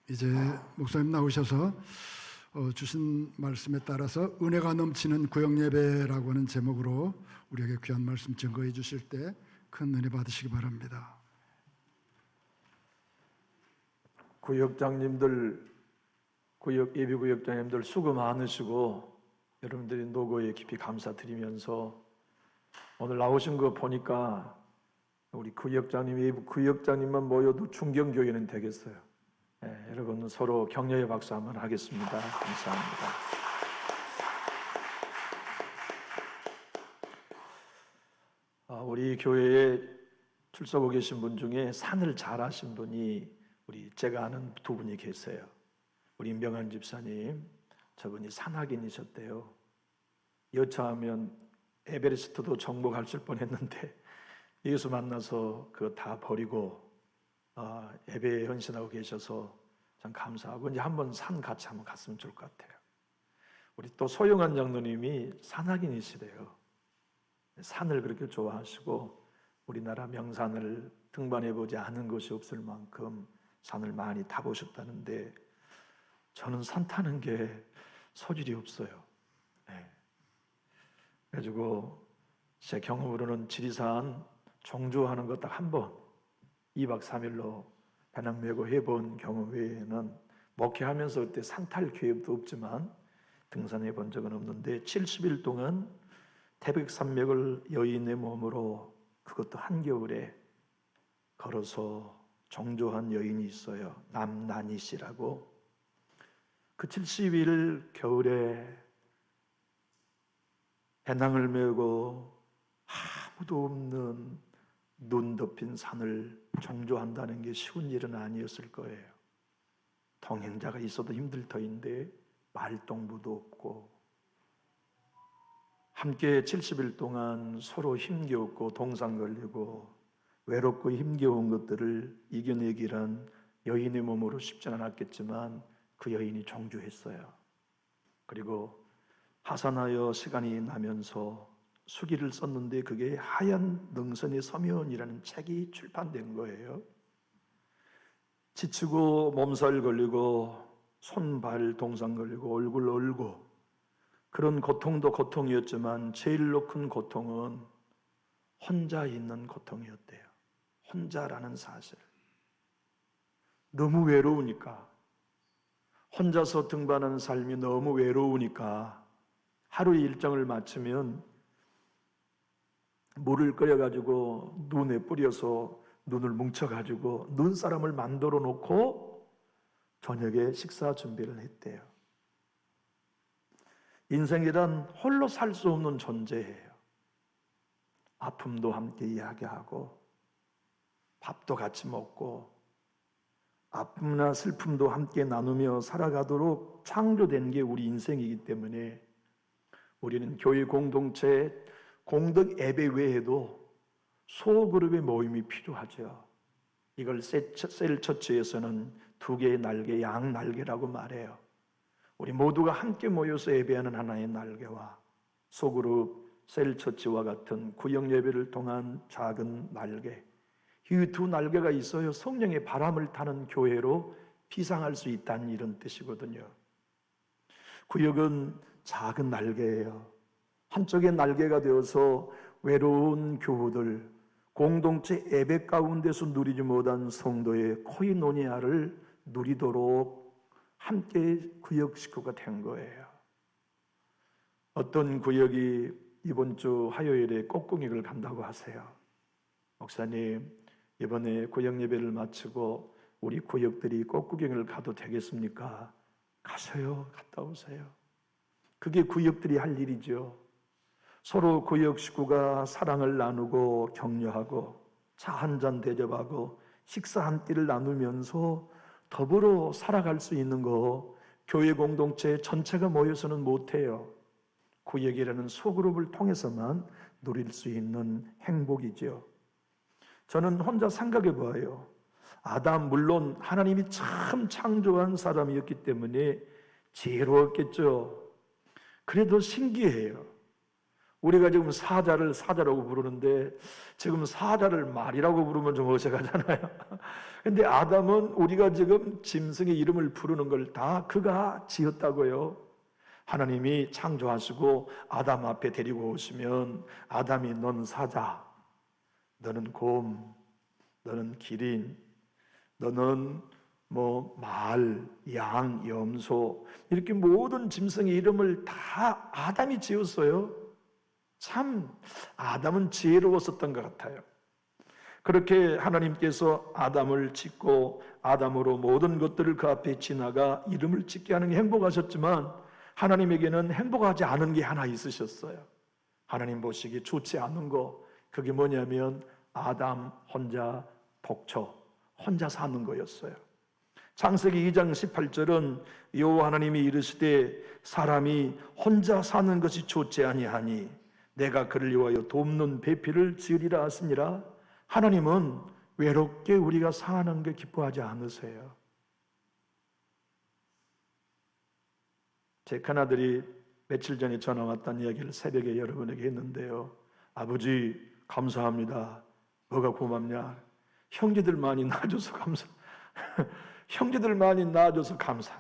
이제 목사님 나오셔서 주신 말씀에 따라서 은혜가 넘치는 구역예배라고 하는 제목으로 우리에게 귀한 말씀 증거해 주실 때 큰 은혜 받으시기 바랍니다. 구역장님들, 예비구역장님들 수고 많으시고 여러분들이 노고에 깊이 감사드리면서 오늘 나오신 거 보니까 우리 구역장님, 예비구역장님만 모여도 충경교회는 되겠어요. 여러분 서로 격려의 박수 한번 하겠습니다. 감사합니다. 우리 교회에 출석하고 계신 분 중에 산을 잘 하신 분이 우리 제가 아는 두 분이 계세요. 우리 임병환 집사님, 저분이 산악인이셨대요. 여차하면 에베레스트도 정복하실 뻔했는데 예수 만나서 그거 다 버리고 예배에 헌신하고 계셔서 참 감사하고 이제 한번 산 같이 한번 갔으면 좋을 것 같아요. 우리 또 소영한 장로님이 산악인이시래요. 산을 그렇게 좋아하시고 우리나라 명산을 등반해보지 않은 곳이 없을 만큼 산을 많이 타보셨다는데 저는 산 타는 게 소질이 없어요. 그래가지고 제 경험으로는 지리산 종주하는 거 딱 한 번 2박 3일로 배낭 메고 해본 경험 외에는 목회하면서 그때 산 탈 기회도 없지만 등산해 본 적은 없는데 70일 동안 태백산맥을 여인의 몸으로 그것도 한겨울에 걸어서 종주한 여인이 있어요. 남난이 씨라고. 그 70일 겨울에 배낭을 메고 아무도 없는 눈 덮인 산을 종주한다는 게 쉬운 일은 아니었을 거예요. 동행자가 있어도 힘들 터인데 말동무도 없고 함께 70일 동안 서로 힘겨웠고 동상 걸리고 외롭고 힘겨운 것들을 이겨내기란 여인의 몸으로 쉽지는 않았겠지만 그 여인이 종주했어요. 그리고 하산하여 시간이 나면서 수기를 썼는데 그게 하얀 능선의 서면이라는 책이 출판된 거예요. 지치고 몸살 걸리고 손발 동상 걸리고 얼굴 얼고 그런 고통도 고통이었지만 제일로 큰 고통은 혼자 있는 고통이었대요. 혼자라는 사실. 너무 외로우니까 혼자서 등반하는 삶이 너무 외로우니까 하루 일정을 마치면 물을 끓여가지고 눈에 뿌려서 눈을 뭉쳐가지고 눈사람을 만들어 놓고 저녁에 식사 준비를 했대요. 인생이란 홀로 살 수 없는 존재예요. 아픔도 함께 이야기하고 밥도 같이 먹고 아픔이나 슬픔도 함께 나누며 살아가도록 창조된 게 우리 인생이기 때문에 우리는 교회 공동체 공덕 예배 외에도 소그룹의 모임이 필요하죠. 이걸 셀처치에서는 두 개의 날개, 양 날개라고 말해요. 우리 모두가 함께 모여서 예배하는 하나의 날개와 소그룹 셀처치와 같은 구역 예배를 통한 작은 날개, 이 두 날개가 있어야 성령의 바람을 타는 교회로 비상할 수 있다는 이런 뜻이거든요. 구역은 작은 날개예요. 한쪽의 날개가 되어서 외로운 교우들, 공동체 예배 가운데서 누리지 못한 성도의 코이노니아를 누리도록 함께 구역 식구가 된 거예요. 어떤 구역이 이번 주 화요일에 꽃구경을 간다고 하세요. 목사님, 이번에 구역 예배를 마치고 우리 구역들이 꽃구경을 가도 되겠습니까? 가세요. 갔다 오세요. 그게 구역들이 할 일이죠. 서로 구역 식구가 사랑을 나누고 격려하고 차 한 잔 대접하고 식사 한 끼를 나누면서 더불어 살아갈 수 있는 거 교회 공동체 전체가 모여서는 못해요. 구역이라는 소그룹을 통해서만 누릴 수 있는 행복이죠. 저는 혼자 생각해 봐요. 아담 물론 하나님이 참 창조한 사람이었기 때문에 지혜로웠겠죠. 그래도 신기해요. 우리가 지금 사자를 사자라고 부르는데 지금 사자를 말이라고 부르면 좀 어색하잖아요. 근데 아담은 우리가 지금 짐승의 이름을 부르는 걸 다 그가 지었다고요. 하나님이 창조하시고 아담 앞에 데리고 오시면 아담이 넌 사자, 너는 곰, 너는 기린, 너는 말, 양, 염소 이렇게 모든 짐승의 이름을 다 아담이 지었어요. 참 아담은 지혜로웠었던 것 같아요. 그렇게 하나님께서 아담을 짓고 아담으로 모든 것들을 그 앞에 지나가 이름을 짓게 하는 게 행복하셨지만 하나님에게는 행복하지 않은 게 하나 있으셨어요. 하나님 보시기 좋지 않은 거, 그게 뭐냐면 아담 혼자 독처, 혼자 사는 거였어요. 창세기 2장 18절은 여호와 하나님이 이르시되 사람이 혼자 사는 것이 좋지 아니하니 내가 그를 위하여 돕는 배필을 지으리라 하시니라. 하나님은 외롭게 우리가 사는 게 기뻐하지 않으세요. 제 큰아들이 며칠 전에 전화 왔다는 이야기를 새벽에 여러분에게 했는데요. 아버지 감사합니다. 뭐가 고맙냐? 형제들 많이 낳아줘서 감사. 형제들 많이 낳아줘서 감사.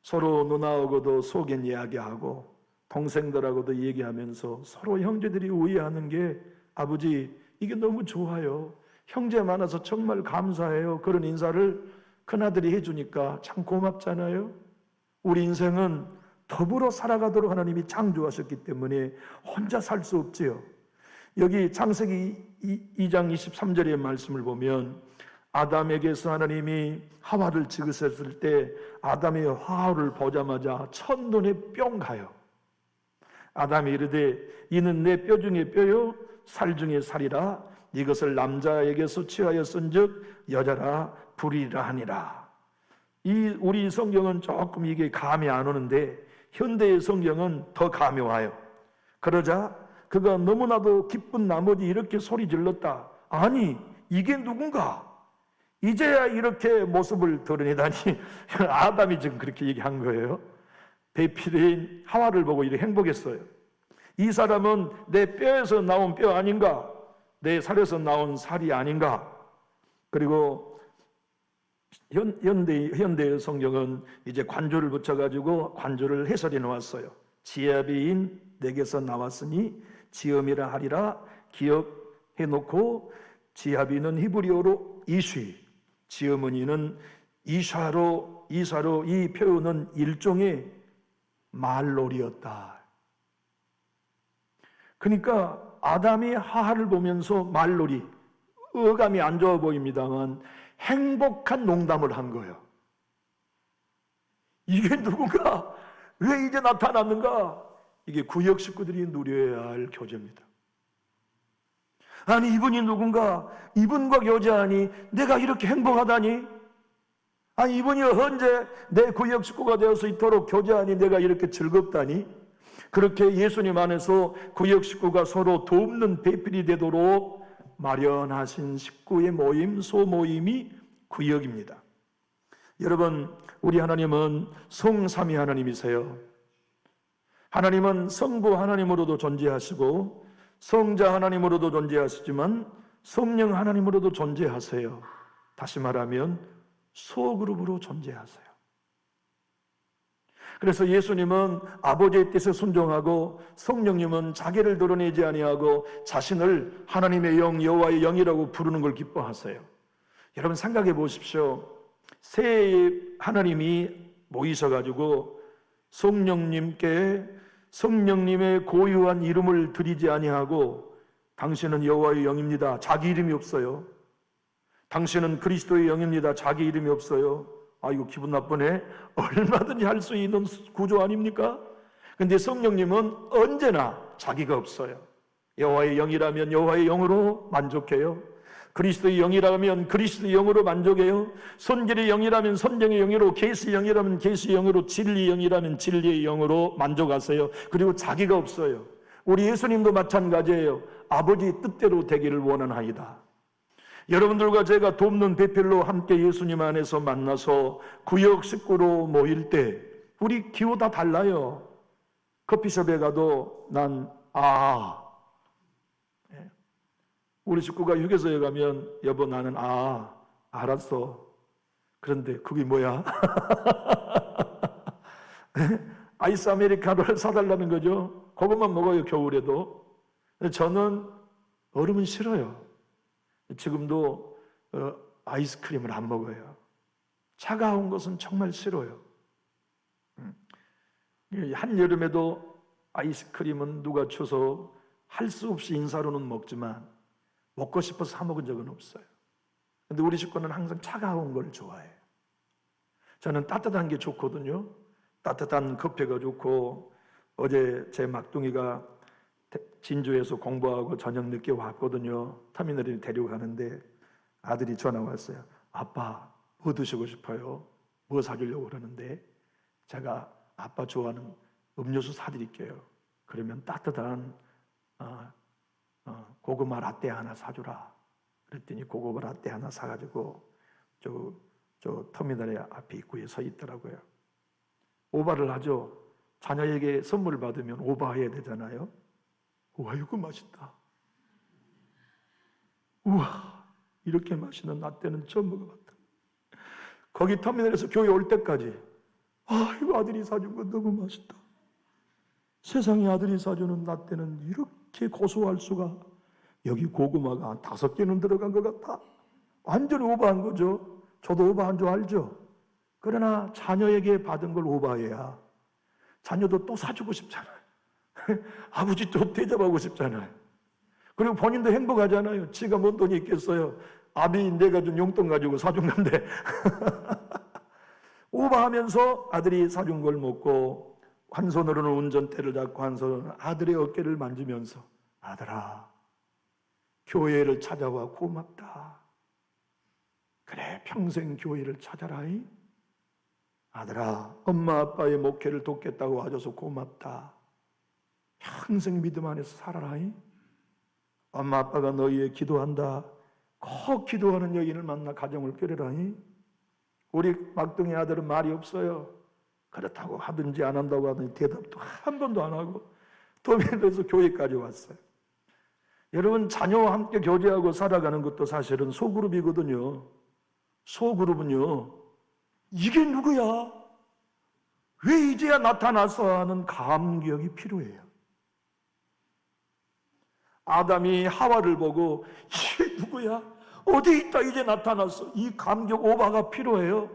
서로 누나하고도 속엔 이야기하고 동생들하고도 얘기하면서 서로 형제들이 우애하는 게 아버지 이게 너무 좋아요. 형제 많아서 정말 감사해요. 그런 인사를 큰아들이 해주니까 참 고맙잖아요. 우리 인생은 더불어 살아가도록 하나님이 창조하셨기 때문에 혼자 살 수 없지요. 여기 창세기 2장 23절의 말씀을 보면 아담에게서 하나님이 하와를 지으셨을 때 아담이 하와를 보자마자 첫눈에 뿅 가요. 아담이 이르되 이는 내 뼈 중에 뼈요 살 중에 살이라 이것을 남자에게서 취하여 쓴즉 여자라 부리라 하니라. 우리 성경은 조금 이게 감이 안 오는데 현대의 성경은 더 감이 와요. 그러자 그가 너무나도 기쁜 나머지 이렇게 소리 질렀다. 아니 이게 누군가? 이제야 이렇게 모습을 드러내다니. 아담이 지금 그렇게 얘기한 거예요. 배필인 하와를 보고 이렇게 행복했어요. 이 사람은 내 뼈에서 나온 뼈 아닌가? 내 살에서 나온 살이 아닌가? 그리고 현대의 성경은 이제 관조를 붙여가지고 관조를 해설해 놓았어요. 지압이인 내게서 나왔으니 지음이라 하리라 기억해 놓고 지압이는 히브리어로 이쉬, 지음은이는 이사로 이 표현은 일종의 말놀이였다. 그러니까 아담이 하와를 보면서 말놀이, 어감이 안 좋아 보입니다만 행복한 농담을 한 거예요. 이게 누군가? 왜 이제 나타났는가? 이게 구역 식구들이 누려야 할 교제입니다. 아니 이분이 누군가? 이분과 교제하니 내가 이렇게 행복하다니? 아니 이분이 언제 내 구역 식구가 되어서 이토록 교제하니 내가 이렇게 즐겁다니? 그렇게 예수님 안에서 구역 식구가 서로 돕는 배필이 되도록 마련하신 식구의 모임, 소모임이 구역입니다. 여러분, 우리 하나님은 성삼위 하나님이세요. 하나님은 성부 하나님으로도 존재하시고 성자 하나님으로도 존재하시지만 성령 하나님으로도 존재하세요. 다시 말하면 소그룹으로 존재하세요. 그래서 예수님은 아버지의 뜻에 순종하고 성령님은 자기를 드러내지 아니하고 자신을 하나님의 영, 여호와의 영이라고 부르는 걸 기뻐하세요. 여러분 생각해 보십시오. 세 하나님이 모이셔가지고 성령님께 성령님의 고유한 이름을 드리지 아니하고 당신은 여호와의 영입니다. 자기 이름이 없어요. 당신은 그리스도의 영입니다. 자기 이름이 없어요. 아이고 기분 나쁘네. 얼마든지 할 수 있는 구조 아닙니까? 근데 성령님은 언제나 자기가 없어요. 여호와의 영이라면 여호와의 영으로 만족해요. 그리스도의 영이라면 그리스도의 영으로 만족해요. 선질의 영이라면 선정의 영으로, 계시의 영이라면 계시의 영으로, 진리의 영이라면 진리의 영으로 만족하세요. 그리고 자기가 없어요. 우리 예수님도 마찬가지예요. 아버지 뜻대로 되기를 원하나이다. 여러분들과 제가 돕는 배필로 함께 예수님 안에서 만나서 구역 식구로 모일 때 우리 기호 다 달라요. 커피숍에 가도 난 예. 우리 식구가 휴게소에 가면 여보 나는 알았어. 그런데 그게 뭐야? 아이스 아메리카노를 사달라는 거죠. 그것만 먹어요, 겨울에도. 저는 얼음은 싫어요. 지금도 아이스크림을 안 먹어요. 차가운 것은 정말 싫어요. 한여름에도 아이스크림은 누가 줘서 할 수 없이 인사로는 먹지만 먹고 싶어서 사 먹은 적은 없어요. 근데 우리 식구는 항상 차가운 걸 좋아해요. 저는 따뜻한 게 좋거든요. 따뜻한 커피가 좋고, 어제 제 막둥이가 진주에서 공부하고 저녁 늦게 왔거든요. 터미널에 데려가는데 아들이 전화 왔어요. 아빠 뭐 드시고 싶어요? 뭐 사주려고 그러는데 제가 아빠 좋아하는 음료수 사드릴게요. 그러면 따뜻한 고구마 라떼 하나 사주라. 그랬더니 고구마 라떼 하나 사가지고 저 터미널의 앞에 입구에 서 있더라고요. 오바를 하죠. 자녀에게 선물 받으면 오바해야 되잖아요. 우와 이거 맛있다. 우와 이렇게 맛있는 라떼는 처음 먹어봤다. 거기 터미널에서 교회 올 때까지 이거 아들이 사준 거 너무 맛있다. 세상에 아들이 사주는 라떼는 이렇게 고소할 수가. 여기 고구마가 한 5개는 들어간 것 같아. 완전히 오버한 거죠. 저도 오버한 줄 알죠. 그러나 자녀에게 받은 걸 오버해야 자녀도 또 사주고 싶잖아요. 아버지 또 대접하고 싶잖아요. 그리고 본인도 행복하잖아요. 지가 뭔 돈이 있겠어요. 아비 내가 준 용돈 가지고 사준 건데. 오버하면서 아들이 사준 걸 먹고, 한 손으로는 운전대를 잡고 한 손으로는 아들의 어깨를 만지면서 아들아 교회를 찾아와 고맙다. 그래 평생 교회를 찾아라이. 아들아 엄마 아빠의 목회를 돕겠다고 와줘서 고맙다. 평생 믿음 안에서 살아라이. 엄마 아빠가 너희에 기도한다. 꼭 기도하는 여인을 만나 가정을 꾸려라이. 우리 막둥이 아들은 말이 없어요. 그렇다고 하든지 안 한다고 하든지 대답도 한 번도 안 하고 도민에서 교회까지 왔어요. 여러분 자녀와 함께 교제하고 살아가는 것도 사실은 소그룹이거든요. 소그룹은요 이게 누구야? 왜 이제야 나타나서 하는 감격이 필요해요. 아담이 하와를 보고 이게 누구야? 어디 있다 이제 나타났어. 이 감격 오바가 필요해요.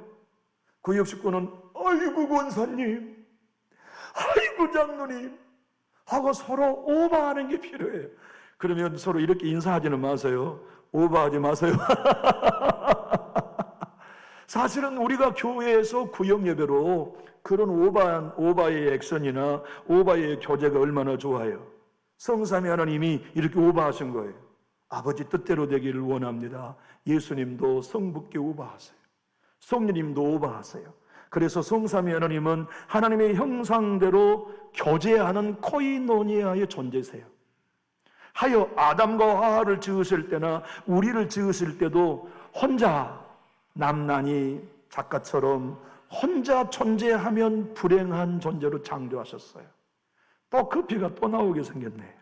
구역 식구는 아이고 권사님, 아이고 장로님 하고 서로 오바하는 게 필요해요. 그러면 서로 이렇게 인사하지는 마세요. 오바하지 마세요. 사실은 우리가 교회에서 구역 예배로 그런 오바의 액션이나 오바의 교제가 얼마나 좋아요. 성삼위 하나님이 이렇게 오바하신 거예요. 아버지 뜻대로 되기를 원합니다. 예수님도 성부께 오바하세요. 성령님도 오바하세요. 그래서 성삼위 하나님은 하나님의 형상대로 교제하는 코이노니아의 존재세요. 하여 아담과 하와를 지으실 때나 우리를 지으실 때도 혼자 남난이 작가처럼 혼자 존재하면 불행한 존재로 창조하셨어요. 또 커피가 또 나오게 생겼네.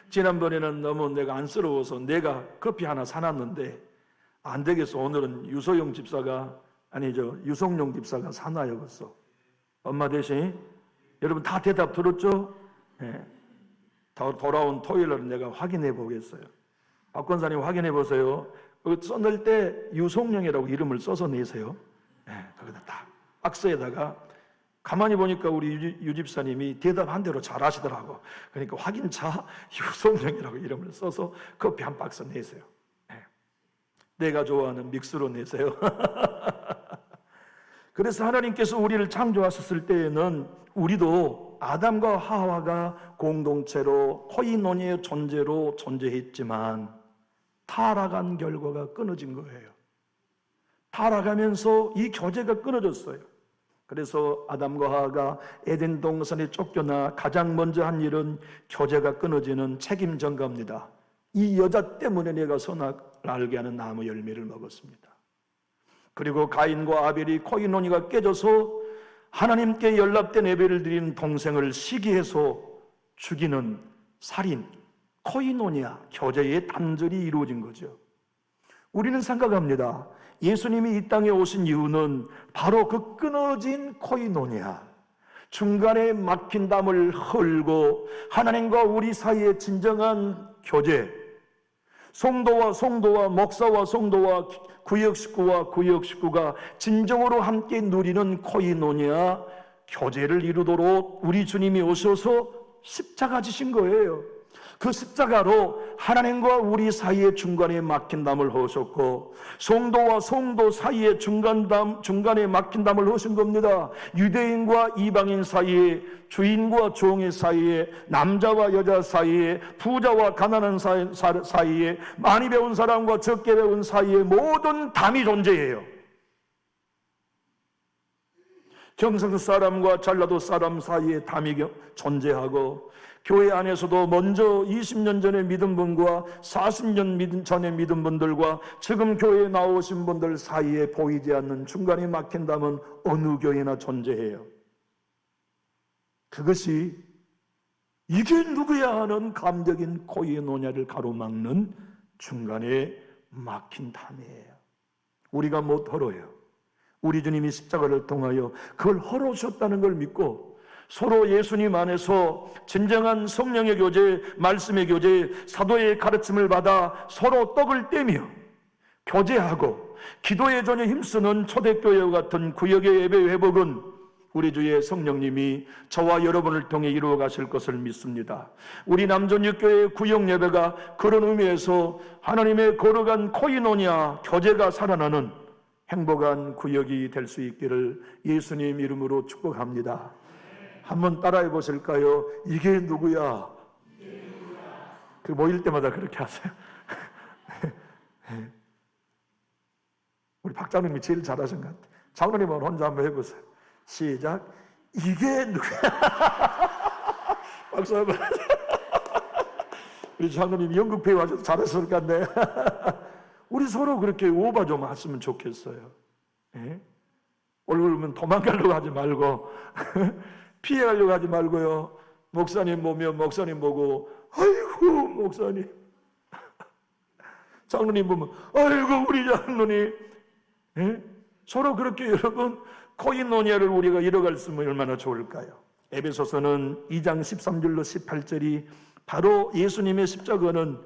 지난번에는 너무 내가 안쓰러워서 내가 커피 하나 사놨는데 안 되겠어. 오늘은 유소영 집사가 유성용 집사가 사놔야겠어. 엄마 대신 여러분 다 대답 들었죠? 네. 돌아온 토요일날 내가 확인해 보겠어요. 박 권사님 확인해 보세요. 써낼 때 유성용이라고 이름을 써서 내세요. 네, 거기다 딱 박스에다가 가만히 보니까 우리 유 집사님이 대답한 대로 잘 하시더라고. 그러니까 확인차 유성용이라고 이름을 써서 커피 한 박스 내세요. 네. 내가 좋아하는 믹스로 내세요. 그래서 하나님께서 우리를 창조하셨을 때에는 우리도 아담과 하와가 공동체로 코이노니의 존재로 존재했지만 타락한 결과가 끊어진 거예요. 타락하면서 이 교제가 끊어졌어요. 그래서 아담과 하와가 에덴 동산에 쫓겨나 가장 먼저 한 일은 교제가 끊어지는 책임 전가입니다. 이 여자 때문에 내가 선악을 알게 하는 나무 열매를 먹었습니다. 그리고 가인과 아벨이 코이노니가 깨져서 하나님께 연락된 예배를 드린 동생을 시기해서 죽이는 살인, 코이노니아, 교제의 단절이 이루어진 거죠. 우리는 생각합니다. 예수님이 이 땅에 오신 이유는 바로 그 끊어진 코이노니아, 중간에 막힌 담을 헐고 하나님과 우리 사이의 진정한 교제, 성도와 성도와 목사와 성도와 구역 식구와 구역 식구가 진정으로 함께 누리는 코이노니아 교제를 이루도록 우리 주님이 오셔서 십자가 지신 거예요. 그 십자가로 하나님과 우리 사이의 중간에 막힌 담을 허셨고, 성도와 성도 사이의 중간에 막힌 담을 허신 겁니다. 유대인과 이방인 사이에, 주인과 종의 사이에, 남자와 여자 사이에, 부자와 가난한 사이에, 많이 배운 사람과 적게 배운 사이에 모든 담이 존재해요. 경상 사람과 전라도 사람 사이에 담이 존재하고, 교회 안에서도 먼저 20년 전에 믿은 분과 40년 전에 믿은 분들과 지금 교회에 나오신 분들 사이에 보이지 않는 중간에 막힌 담은 어느 교회나 존재해요. 그것이 이게 누구야 하는 감격인 코이노냐를 가로막는 중간에 막힌 담이에요. 우리가 못 헐어요. 우리 주님이 십자가를 통하여 그걸 헐어주셨다는 걸 믿고 서로 예수님 안에서 진정한 성령의 교제, 말씀의 교제, 사도의 가르침을 받아 서로 떡을 떼며 교제하고 기도에 전혀 힘쓰는 초대교회와 같은 구역의 예배 회복은 우리 주의 성령님이 저와 여러분을 통해 이루어 가실 것을 믿습니다. 우리 남전육교회 구역 예배가 그런 의미에서 하나님의 거룩한 코이노니아 교제가 살아나는 행복한 구역이 될 수 있기를 예수님 이름으로 축복합니다. 한번 따라해 보실까요? 이게 누구야? 그 모일 때마다 그렇게 하세요. 우리 박장님이 제일 잘하신 것 같아요. 장로님은 혼자 한번 해보세요. 시작. 이게 누구야? 박수 한번. 우리 장로님 연극 배우 하셔서 잘하셨을 것 같네. 우리 서로 그렇게 오바 좀 했으면 좋겠어요. 예? 얼굴 보면 도망가려고 하지 말고 피해가려고 하지 말고요. 목사님 보면 목사님 보고 아이고 목사님, 장로님 보면 아이고 우리 장로님. 예? 서로 그렇게 여러분 코이노니아를 우리가 이뤄갈 수 있으면 얼마나 좋을까요? 에베소서는 2장 13절로 18절이 바로 예수님의 십자가는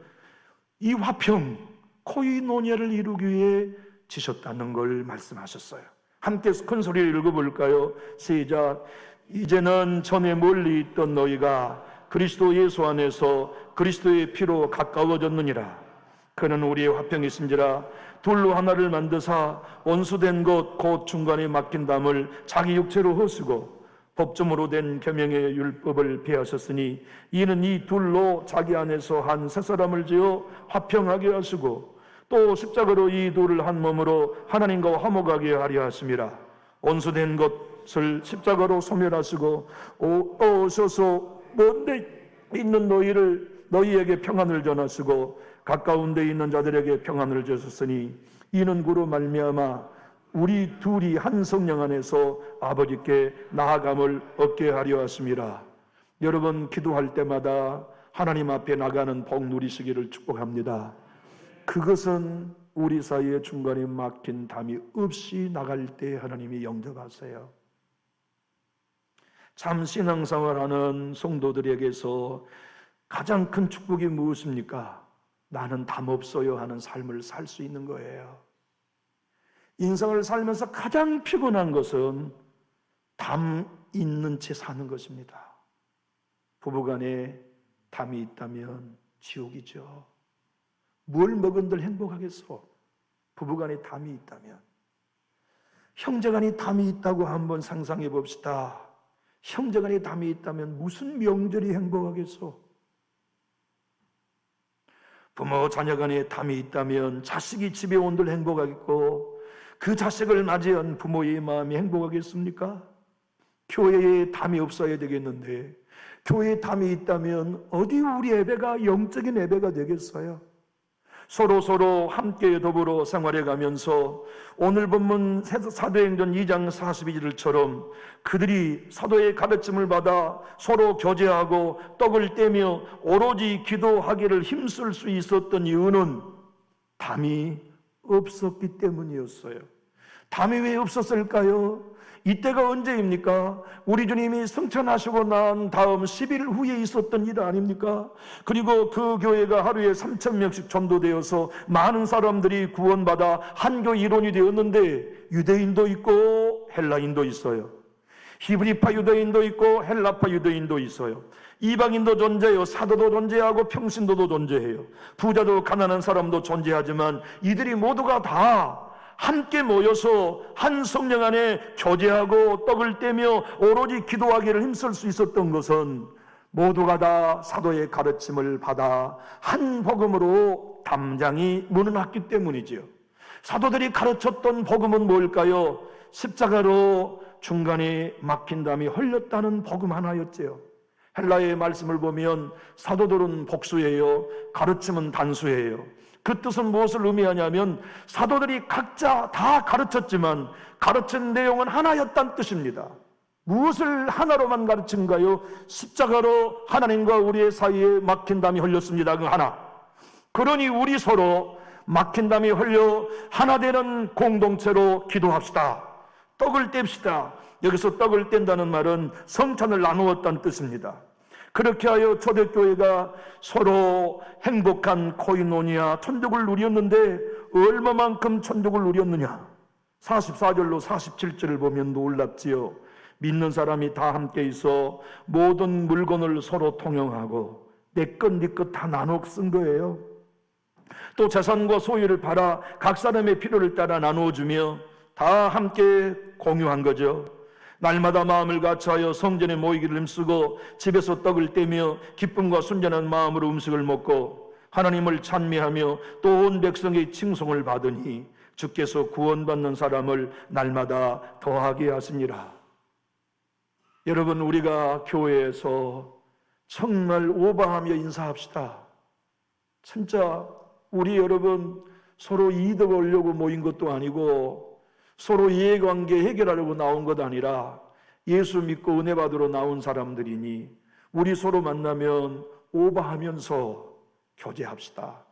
이 화평 코이노니아를 이루기 위해 지셨다는 걸 말씀하셨어요. 함께 큰 소리를 읽어볼까요? 시작. 이제는 전에 멀리 있던 너희가 그리스도 예수 안에서 그리스도의 피로 가까워졌느니라. 그는 우리의 화평이신지라 둘로 하나를 만드사 원수된 것 곧 중간에 막힌 담을 자기 육체로 허시고 법정으로 된 계명의 율법을 폐하셨으니 이는 이 둘로 자기 안에서 한 새 사람을 지어 화평하게 하시고 또 십자가로 이 둘을 한 몸으로 하나님과 화목하게 하려 하심이라. 원수된 것을 십자가로 소멸하시고 오셔서 먼데 있는 너희에게 평안을 전하시고 가까운 데 있는 자들에게 평안을 주셨으니 이는 그로 말미암아 우리 둘이 한 성령 안에서 아버지께 나아감을 얻게 하려 하심이라. 여러분 기도할 때마다 하나님 앞에 나가는 복 누리시기를 축복합니다. 그것은 우리 사이에 중간에 막힌 담이 없이 나갈 때 하나님이 영접하세요. 참 신앙생활하는 성도들에게서 가장 큰 축복이 무엇입니까? 나는 담 없어요 하는 삶을 살 수 있는 거예요. 인생을 살면서 가장 피곤한 것은 담 있는 채 사는 것입니다. 부부간에 담이 있다면 지옥이죠. 뭘 먹은들 행복하겠어? 부부간에 담이 있다면. 형제간에 담이 있다고 한번 상상해 봅시다. 형제간에 담이 있다면 무슨 명절이 행복하겠어? 부모 자녀간에 담이 있다면 자식이 집에 온들 행복하겠고 그 자식을 맞이한 부모의 마음이 행복하겠습니까? 교회에 담이 없어야 되겠는데 교회에 담이 있다면 어디 우리 예배가 영적인 예배가 되겠어요? 서로 함께 더불어 생활해 가면서 오늘 본문 사도행전 2장 42절처럼 그들이 사도의 가르침을 받아 서로 교제하고 떡을 떼며 오로지 기도하기를 힘쓸 수 있었던 이유는 담이 없었기 때문이었어요. 담이 왜 없었을까요? 이때가 언제입니까? 우리 주님이 승천하시고 난 다음 10일 후에 있었던 일 아닙니까? 그리고 그 교회가 하루에 3,000명씩 전도되어서 많은 사람들이 구원받아 한교 일원이 되었는데 유대인도 있고 헬라인도 있어요. 히브리파 유대인도 있고 헬라파 유대인도 있어요. 이방인도 존재해요. 사도도 존재하고 평신도도 존재해요. 부자도 가난한 사람도 존재하지만 이들이 모두가 다 함께 모여서 한 성령 안에 교제하고 떡을 떼며 오로지 기도하기를 힘쓸 수 있었던 것은 모두가 다 사도의 가르침을 받아 한 복음으로 담장이 무너났기 때문이지요. 사도들이 가르쳤던 복음은 뭘까요? 십자가로 중간에 막힌 담이 흘렸다는 복음 하나였지요. 헬라의 말씀을 보면 사도들은 복수예요, 가르침은 단수예요. 그 뜻은 무엇을 의미하냐면 사도들이 각자 다 가르쳤지만 가르친 내용은 하나였다는 뜻입니다. 무엇을 하나로만 가르친가요? 십자가로 하나님과 우리의 사이에 막힌 담이 흘렸습니다. 그 하나. 그러니 우리 서로 막힌 담이 흘려 하나 되는 공동체로 기도합시다. 떡을 뗍시다. 여기서 떡을 뗀다는 말은 성찬을 나누었다는 뜻입니다. 그렇게 하여 초대교회가 서로 행복한 코이노니아 천국을 누렸는데 얼마만큼 천국을 누렸느냐? 44절로 47절을 보면 놀랍지요. 믿는 사람이 다 함께 있어 모든 물건을 서로 통용하고 내 것 네 것 다 나눠 쓴 거예요. 또 재산과 소유를 팔아 각 사람의 필요를 따라 나누어주며 다 함께 공유한 거죠. 날마다 마음을 같이하여 성전에 모이기를 힘쓰고 집에서 떡을 떼며 기쁨과 순전한 마음으로 음식을 먹고 하나님을 찬미하며 또 온 백성의 칭송을 받으니 주께서 구원받는 사람을 날마다 더하게 하시니라. 여러분, 우리가 교회에서 정말 오바하며 인사합시다. 진짜 우리 여러분 서로 이득 얻으려고 모인 것도 아니고 서로 이해관계 해결하려고 나온 것 아니라 예수 믿고 은혜 받으러 나온 사람들이니 우리 서로 만나면 오바하면서 교제합시다.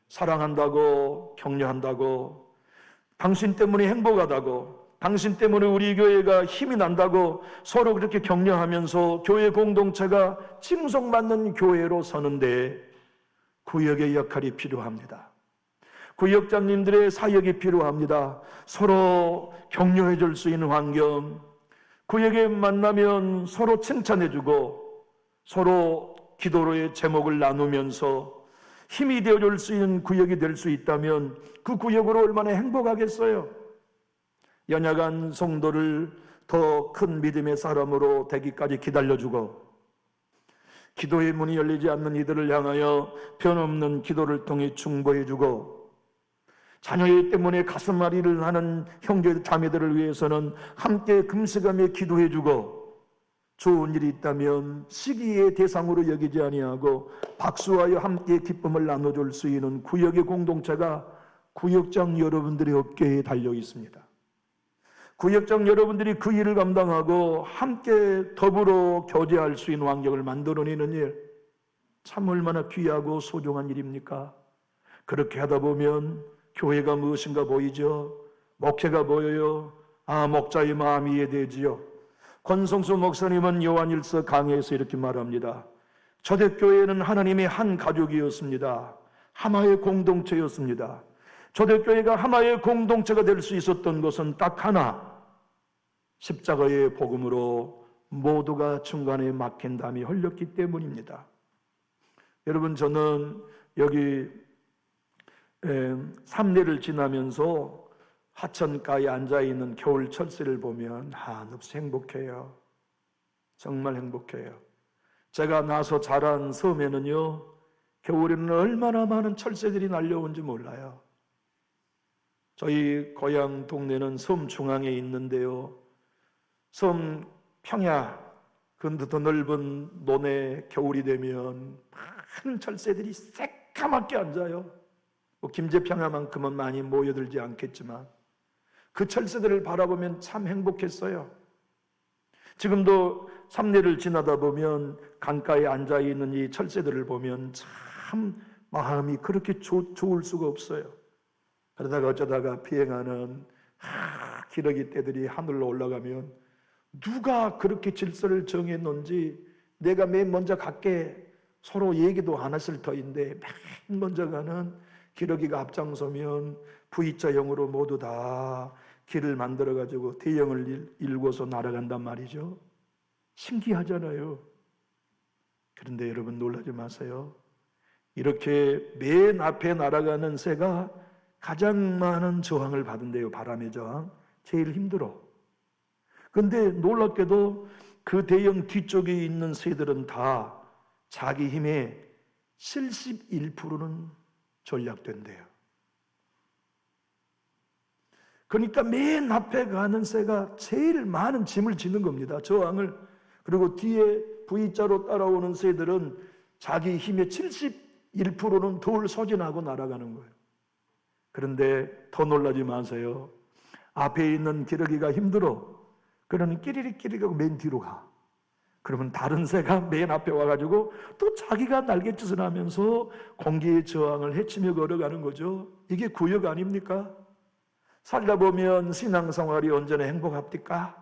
사랑한다고, 격려한다고, 당신 때문에 행복하다고, 당신 때문에 우리 교회가 힘이 난다고 서로 그렇게 격려하면서 교회 공동체가 칭송받는 교회로 서는데 구역의 역할이 필요합니다. 구역장님들의 사역이 필요합니다. 서로 격려해 줄 수 있는 환경, 구역에 만나면 서로 칭찬해주고 서로 기도로의 제목을 나누면서 힘이 되어줄 수 있는 구역이 될 수 있다면 그 구역으로 얼마나 행복하겠어요. 연약한 성도를 더 큰 믿음의 사람으로 되기까지 기다려주고 기도의 문이 열리지 않는 이들을 향하여 변없는 기도를 통해 충고해주고 자녀 때문에 가슴앓이를 하는 형제 자매들을 위해서는 함께 금식하며 기도해주고 좋은 일이 있다면 시기의 대상으로 여기지 아니하고 박수하여 함께 기쁨을 나눠줄 수 있는 구역의 공동체가 구역장 여러분들의 어깨에 달려 있습니다. 구역장 여러분들이 그 일을 감당하고 함께 더불어 교제할 수 있는 환경을 만들어내는 일, 참 얼마나 귀하고 소중한 일입니까? 그렇게 하다 보면 교회가 무엇인가 보이죠. 목회가 보여요. 목자의 마음이 이해되지요. 권성수 목사님은 요한일서 강해에서 이렇게 말합니다. 초대교회는 하나님의 한 가족이었습니다. 하나의 공동체였습니다. 초대교회가 하나의 공동체가 될 수 있었던 것은 딱 하나, 십자가의 복음으로 모두가 중간에 막힌 담이 흘렸기 때문입니다. 여러분, 저는 여기 삼례를 지나면서 하천가에 앉아있는 겨울 철새를 보면 한없이 행복해요. 정말 행복해요. 제가 나서 자란 섬에는요, 겨울에는 얼마나 많은 철새들이 날려온지 몰라요. 저희 고향 동네는 섬 중앙에 있는데요, 섬 평야 근데 더 넓은 논에 겨울이 되면 많은 철새들이 새까맣게 앉아요. 뭐 김제평야만큼은 많이 모여들지 않겠지만 그 철새들을 바라보면 참 행복했어요. 지금도 삼례를 지나다 보면 강가에 앉아있는 이 철새들을 보면 참 마음이 그렇게 좋을 수가 없어요. 그러다가 어쩌다가 비행하는 기러기 떼들이 하늘로 올라가면 누가 그렇게 질서를 정했는지 내가 맨 먼저 갈게, 서로 얘기도 안 했을 터인데 맨 먼저 가는 기러기가 앞장서면 V자형으로 모두 다 길을 만들어가지고 대형을 일궈서 날아간단 말이죠. 신기하잖아요. 그런데 여러분 놀라지 마세요. 이렇게 맨 앞에 날아가는 새가 가장 많은 저항을 받은대요. 바람의 저항. 제일 힘들어. 그런데 놀랍게도 그 대형 뒤쪽에 있는 새들은 다 자기 힘의 71%는 전략된대요. 그러니까 맨 앞에 가는 새가 제일 많은 짐을 지는 겁니다. 저항을. 그리고 뒤에 V자로 따라오는 새들은 자기 힘의 71%는 덜 소진하고 날아가는 거예요. 그런데 더 놀라지 마세요. 앞에 있는 기러기가 힘들어. 그러면 끼리릭 하고 맨 뒤로 가. 그러면 다른 새가 맨 앞에 와가지고 또 자기가 날갯짓을 하면서 공기의 저항을 헤치며 걸어가는 거죠. 이게 구역 아닙니까? 살다 보면 신앙생활이 언제나 행복합니까?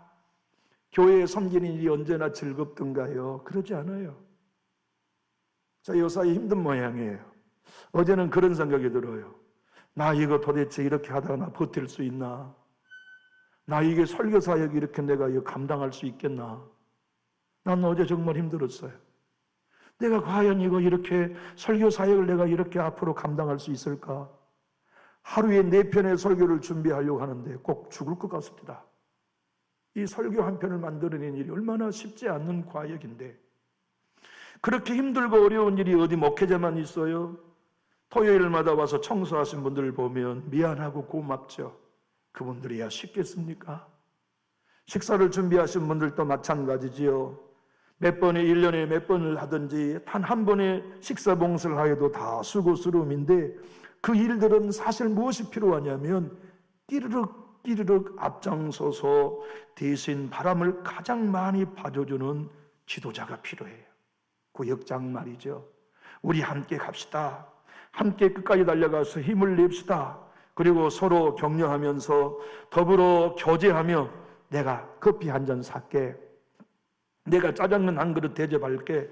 교회에 섬기는 일이 언제나 즐겁던가요? 그러지 않아요. 자, 요사이 힘든 모양이에요. 어제는 그런 생각이 들어요. 나 이거 도대체 이렇게 하다가 나 버틸 수 있나? 나 이게 설교 사역 이렇게 내가 이거 감당할 수 있겠나? 난 어제 정말 힘들었어요. 내가 과연 이거 이렇게 설교 사역을 내가 이렇게 앞으로 감당할 수 있을까? 하루에 4편의 설교를 준비하려고 하는데 꼭 죽을 것 같습니다. 이 설교 한 편을 만들어내는 일이 얼마나 쉽지 않은 과역인데, 그렇게 힘들고 어려운 일이 어디 목회자만 있어요? 토요일마다 와서 청소하신 분들을 보면 미안하고 고맙죠. 그분들이야 쉽겠습니까? 식사를 준비하신 분들도 마찬가지지요. 몇 번에 1년에 몇 번을 하든지 단 한 번의 식사 봉사를 하여도 다 수고스러움인데, 그 일들은 사실 무엇이 필요하냐면 띠르륵 앞장서서 대신 바람을 가장 많이 봐줘주는 지도자가 필요해요. 구역장 말이죠. 우리 함께 갑시다. 함께 끝까지 달려가서 힘을 냅시다. 그리고 서로 격려하면서 더불어 교제하며 내가 커피 한 잔 살게, 내가 짜장면 한 그릇 대접할게.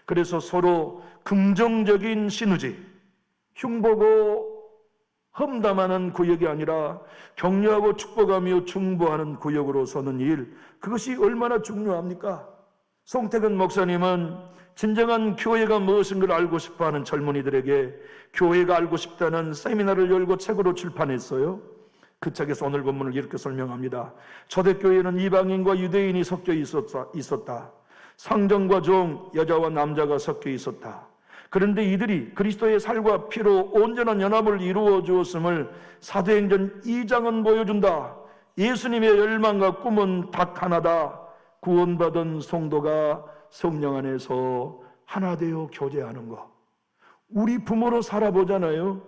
그래서 서로 긍정적인 시너지, 흉보고 험담하는 구역이 아니라 격려하고 축복하며 중보하는 구역으로 서는 일, 그것이 얼마나 중요합니까? 송태근 목사님은 진정한 교회가 무엇인 걸 알고 싶어하는 젊은이들에게 교회가 알고 싶다는 세미나를 열고 책으로 출판했어요. 그 책에서 오늘 본문을 이렇게 설명합니다. 초대교회는 이방인과 유대인이 섞여 있었다. 상정과 종, 여자와 남자가 섞여 있었다. 그런데 이들이 그리스도의 살과 피로 온전한 연합을 이루어 주었음을 사도행전 2장은 보여준다. 예수님의 열망과 꿈은 딱 하나다. 구원받은 성도가 성령 안에서 하나 되어 교제하는 것. 우리 부모로 살아보잖아요.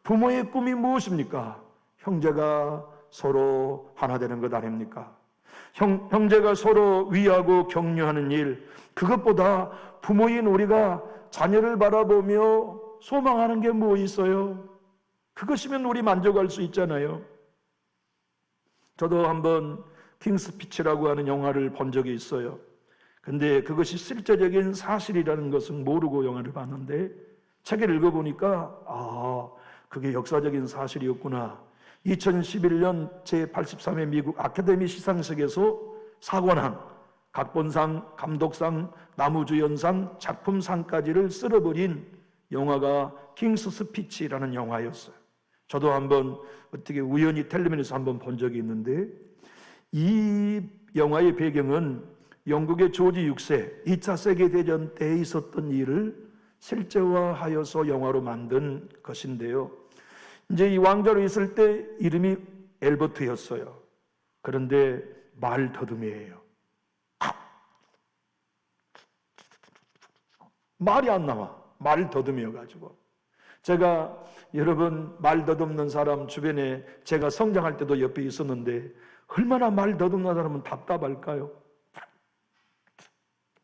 부모의 꿈이 무엇입니까? 형제가 서로 하나 되는 것 아닙니까? 형제가 서로 위하고 격려하는 일, 그것보다 부모인 우리가 자녀를 바라보며 소망하는 게 뭐 있어요? 그것이면 우리 만족할 수 있잖아요. 저도 한번 킹스피치라고 하는 영화를 본 적이 있어요. 근데 그것이 실제적인 사실이라는 것은 모르고 영화를 봤는데 책을 읽어보니까 그게 역사적인 사실이었구나. 2011년 제83회 미국 아카데미 시상식에서 사관왕, 각본상, 감독상, 나무주연상, 작품상까지를 쓸어버린 영화가 킹스 스피치라는 영화였어요. 저도 한번 어떻게 우연히 텔레비전에서 한번 본 적이 있는데, 이 영화의 배경은 영국의 조지 6세 2차 세계대전 때 있었던 일을 실제화하여서 영화로 만든 것인데요. 이제 이 왕자로 있을 때 이름이 엘버트였어요. 그런데 말 더듬이에요. 말이 안 나와. 말 더듬이여가지고 제가 여러분 말 더듬는 사람 주변에 제가 성장할 때도 옆에 있었는데 얼마나 말 더듬는 사람은 답답할까요?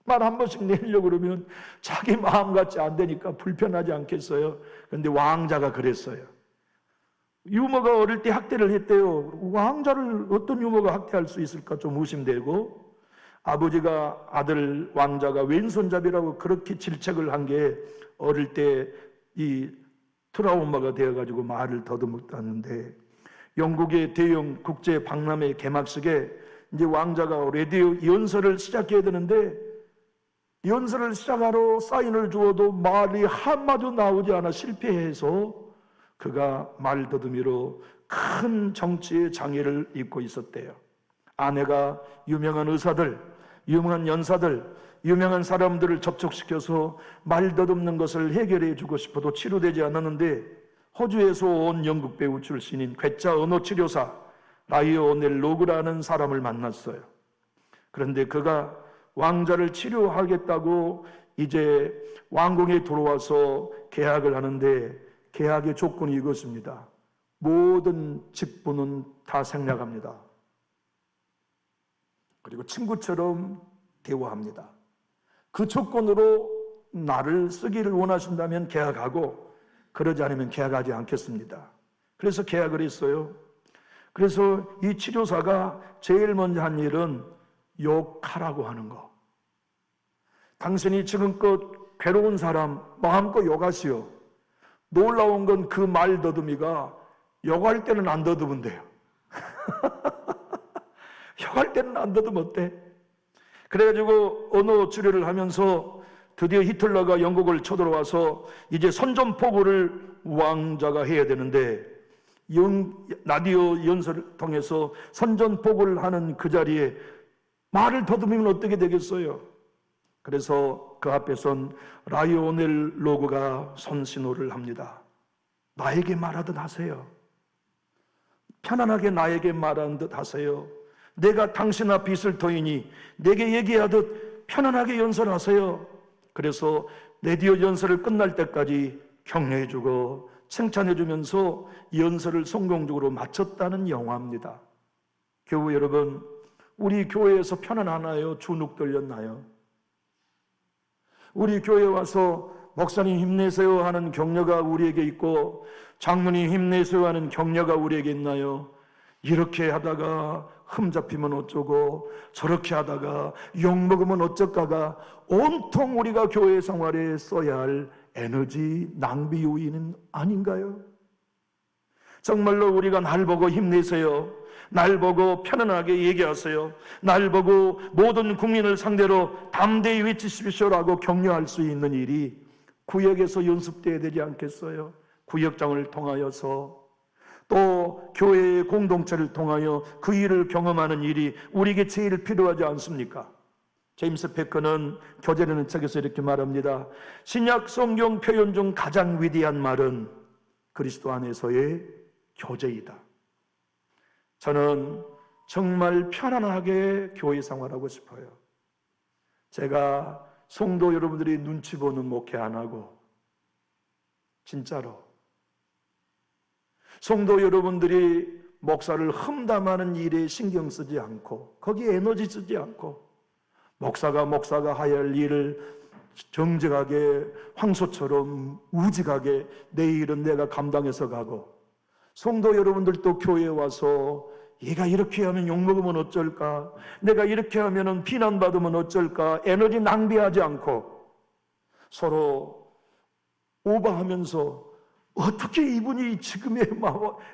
말 한 번씩 내려고 그러면 자기 마음 같지 안 되니까 불편하지 않겠어요? 그런데 왕자가 그랬어요. 유머가 어릴 때 학대를 했대요. 왕자를 어떤 유머가 학대할 수 있을까 좀 의심되고, 아버지가 아들 왕자가 왼손잡이라고 그렇게 질책을 한 게 어릴 때 이 트라우마가 되어가지고 말을 더듬었다는데, 영국의 대형 국제 박람회 개막식에 이제 왕자가 라디오 연설을 시작해야 되는데 연설을 시작하러 사인을 주어도 말이 한마디도 나오지 않아 실패해서 그가 말더듬이로 큰 정치의 장애를 입고 있었대요. 아내가 유명한 의사들, 유명한 연사들, 유명한 사람들을 접촉시켜서 말더듬는 것을 해결해 주고 싶어도 치료되지 않았는데 호주에서 온 영국 배우 출신인 괴짜 언어치료사 라이오넬 로그라는 사람을 만났어요. 그런데 그가 왕자를 치료하겠다고 이제 왕궁에 들어와서 계약을 하는데 계약의 조건이 이것입니다. 모든 직분은 다 생략합니다. 그리고 친구처럼 대화합니다. 그 조건으로 나를 쓰기를 원하신다면 계약하고 그러지 않으면 계약하지 않겠습니다. 그래서 계약을 했어요. 그래서 이 치료사가 제일 먼저 한 일은 욕하라고 하는 거. 당신이 지금껏 괴로운 사람 마음껏 욕하시오. 놀라운 건 그 말 더듬이가 욕할 때는 안 더듬은데요. 욕할 때는 안 더듬었대. 그래가지고 언어 치료를 하면서 드디어 히틀러가 영국을 쳐들어와서 이제 선전포고를 왕자가 해야 되는데 라디오 연설을 통해서 선전포고를 하는 그 자리에 말을 더듬으면 어떻게 되겠어요? 그래서 그 앞에 선 라이오넬 로그가 손신호를 합니다. 나에게 말하듯 하세요. 편안하게 나에게 말하는 듯 하세요. 내가 당신 앞에 있을 터이니 내게 얘기하듯 편안하게 연설하세요. 그래서 라디오 연설을 끝날 때까지 격려해주고 칭찬해주면서 연설을 성공적으로 마쳤다는 영화입니다. 교우 여러분, 우리 교회에서 편안하나요? 주눅 들렸나요? 우리 교회에 와서 목사님 힘내세요 하는 격려가 우리에게 있고 장로님 힘내세요 하는 격려가 우리에게 있나요? 이렇게 하다가 흠잡히면 어쩌고 저렇게 하다가 욕먹으면 어쩔까가 온통 우리가 교회 생활에 써야 할 에너지 낭비 요인은 아닌가요? 정말로 우리가 날 보고 힘내세요, 날 보고 편안하게 얘기하세요, 날 보고 모든 국민을 상대로 담대히 외치십시오라고 격려할 수 있는 일이 구역에서 연습돼야 되지 않겠어요? 구역장을 통하여서 또 교회의 공동체를 통하여 그 일을 경험하는 일이 우리에게 제일 필요하지 않습니까? 제임스 패커는 교제라는 책에서 이렇게 말합니다. 신약 성경 표현 중 가장 위대한 말은 그리스도 안에서의 교제이다. 저는 정말 편안하게 교회 생활하고 싶어요. 제가 성도 여러분들이 눈치 보는 목회 안 하고 진짜로 성도 여러분들이 목사를 험담하는 일에 신경 쓰지 않고 거기에 에너지 쓰지 않고 목사가 하여야 할 일을 정직하게 황소처럼 우직하게 내 일은 내가 감당해서 가고 성도 여러분들도 교회에 와서 얘가 이렇게 하면 욕먹으면 어쩔까, 내가 이렇게 하면 비난받으면 어쩔까 에너지 낭비하지 않고 서로 오버하면서 어떻게 이분이 지금의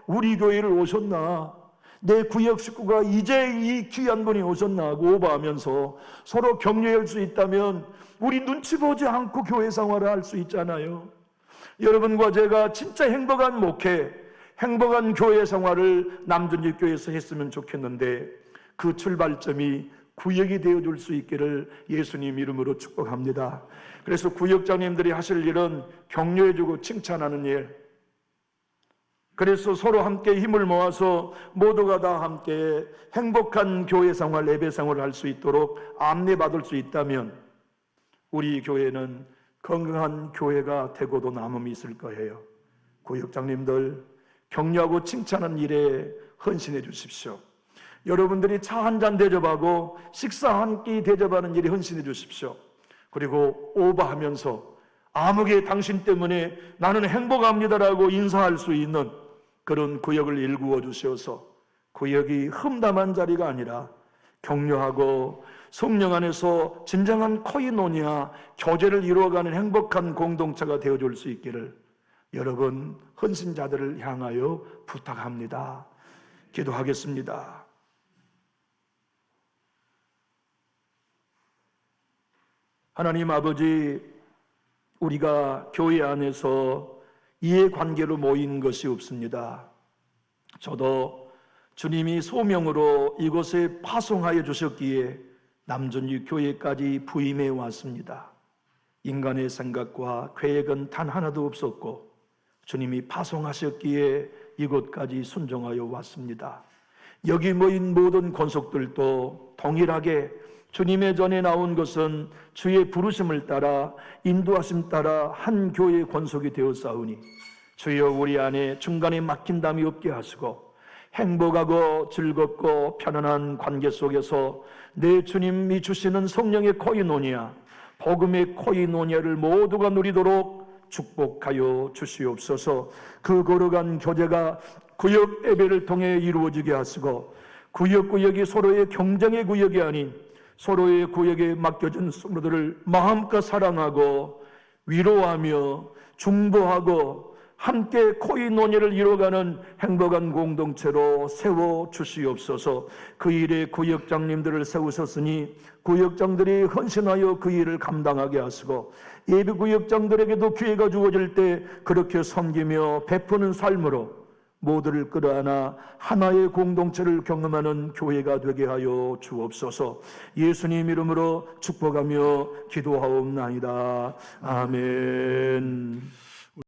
우리 교회를 오셨나, 내 구역 식구가 이제 이 귀한 분이 오셨나 하고 오버하면서 서로 격려할 수 있다면 우리 눈치 보지 않고 교회 생활을 할 수 있잖아요. 여러분과 제가 진짜 행복한 목회, 행복한 교회 생활을 남준집교회에서 했으면 좋겠는데 그 출발점이 구역이 되어줄 수 있기를 예수님 이름으로 축복합니다. 그래서 구역장님들이 하실 일은 격려해주고 칭찬하는 일, 그래서 서로 함께 힘을 모아서 모두가 다 함께 행복한 교회 생활, 예배 생활을 할 수 있도록 안내받을 수 있다면 우리 교회는 건강한 교회가 되고도 남음이 있을 거예요. 구역장님들 격려하고 칭찬하는 일에 헌신해 주십시오. 여러분들이 차 한 잔 대접하고 식사 한 끼 대접하는 일에 헌신해 주십시오. 그리고 오버하면서 아무개 당신 때문에 나는 행복합니다라고 인사할 수 있는 그런 구역을 일구어 주셔서 구역이 흠담한 자리가 아니라 격려하고 성령 안에서 진정한 코이노니아 교제를 이루어가는 행복한 공동체가 되어줄 수 있기를 여러분 헌신자들을 향하여 부탁합니다. 기도하겠습니다. 하나님 아버지, 우리가 교회 안에서 이해관계로 모인 것이 없습니다. 저도 주님이 소명으로 이곳에 파송하여 주셨기에 남전유 교회까지 부임해 왔습니다. 인간의 생각과 계획은 단 하나도 없었고 주님이 파송하셨기에 이곳까지 순종하여 왔습니다. 여기 모인 모든 권속들도 동일하게 주님의 전에 나온 것은 주의 부르심을 따라 인도하심 따라 한 교회의 권속이 되었사오니 주여 우리 안에 중간에 막힌 담이 없게 하시고 행복하고 즐겁고 편안한 관계 속에서 내 주님이 주시는 성령의 코이노니아, 복음의 코이노니아를 모두가 누리도록 축복하여 주시옵소서. 그 걸어간 교제가 구역 예배를 통해 이루어지게 하시고 구역이 서로의 경쟁의 구역이 아닌 서로의 구역에 맡겨진 성도들을 마음껏 사랑하고 위로하며 중보하고 함께 코이노니아를 이루어가는 행복한 공동체로 세워주시옵소서. 그 일에 구역장님들을 세우셨으니 구역장들이 헌신하여 그 일을 감당하게 하시고 예비구역장들에게도 기회가 주어질 때 그렇게 섬기며 베푸는 삶으로 모두를 끌어안아 하나의 공동체를 경험하는 교회가 되게 하여 주옵소서. 예수님 이름으로 축복하며 기도하옵나이다. 아멘.